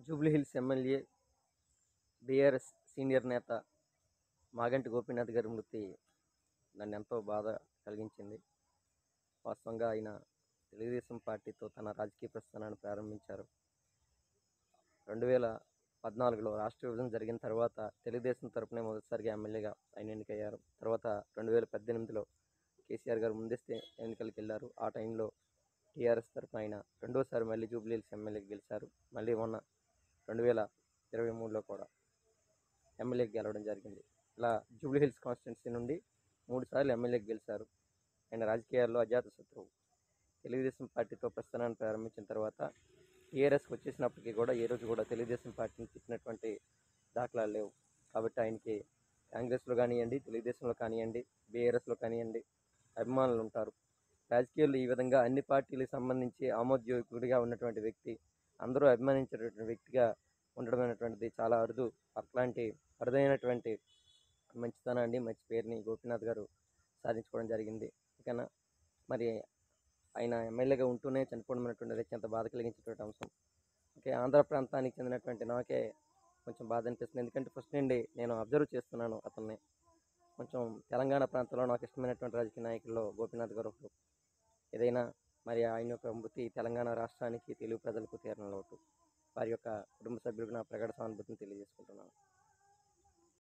Jubilee Hills MLA BRS senior నేత మాగంటి గోపీనాథ్ గారి మృతి నన్ను ఎంతో బాధ కలిగించింది. వాస్తవంగా ఆయన తెలుగుదేశం పార్టీతో తన రాజకీయ ప్రస్థానాన్ని ప్రారంభించారు. 2014లో రాష్ట్ర విభజన జరిగిన తర్వాత తెలుగుదేశం తరపునే మొదటిసారిగా ఎమ్మెల్యేగా ఆయన ఎన్నికయ్యారు. తర్వాత 2018లో కేసీఆర్ గారు ముందస్తు ఎన్నికలకు వెళ్ళారు. ఆ టైంలో టీఆర్ఎస్ తరపున ఆయన రెండోసారి మళ్ళీ జూబ్లీహిల్స్ ఎమ్మెల్యేకి గెలిచారు. మళ్ళీ మొన్న 2023లో కూడా ఎమ్మెల్యేకి గెలవడం జరిగింది. ఇలా జూబ్లీహిల్స్ కాన్స్టిట్యున్సీ నుండి 3 సార్లు ఎమ్మెల్యేకి గెలిచారు. ఆయన రాజకీయాల్లో అజాత శత్రువు. తెలుగుదేశం పార్టీతో ప్రస్థానాన్ని ప్రారంభించిన తర్వాత టీఆర్ఎస్కి వచ్చేసినప్పటికీ కూడా ఏ రోజు కూడా తెలుగుదేశం పార్టీని తిట్టినటువంటి దాఖలాలు లేవు. కాబట్టి ఆయనకి కాంగ్రెస్లో కానివ్వండి, తెలుగుదేశంలో కానివ్వండి, బీఆర్ఎస్లో కానివ్వండి అభిమానులు ఉంటారు. రాజకీయాల్లో ఈ విధంగా అన్ని పార్టీలకు సంబంధించి ఆమోద్యోగుడిగా ఉన్నటువంటి వ్యక్తి, అందరూ అభిమానించేటటువంటి వ్యక్తిగా ఉండడం అనేటువంటిది చాలా అరుదు. అట్లాంటి అరుదైనటువంటి మంచితనాన్ని, మంచి పేరుని గోపీనాథ్ గారు సాధించుకోవడం జరిగింది. ఇకనా మరి ఆయన ఎమ్మెల్యేగా ఉంటూనే చనిపోవడం అనేటువంటిది అత్యంత బాధ కలిగించేటువంటి అంశం. ఓకే, ఆంధ్ర ప్రాంతానికి చెందినటువంటి నాకే కొంచెం బాధ అనిపిస్తుంది. ఎందుకంటే ఫస్ట్ నుండి నేను అబ్జర్వ్ చేస్తున్నాను అతన్ని. కొంచెం తెలంగాణ ప్రాంతంలో నాకు ఇష్టమైనటువంటి రాజకీయ నాయకుల్లో గోపీనాథ్ గారు ఒకరు. ఏదైనా మరి ఆయన యొక్క మృతి తెలంగాణ రాష్ట్రానికి, తెలుగు ప్రజలకు తీరని లోటు. వారి యొక్క కుటుంబ సభ్యులకు నా ప్రగాఢ సానుభూతిని తెలియజేసుకుంటున్నాను.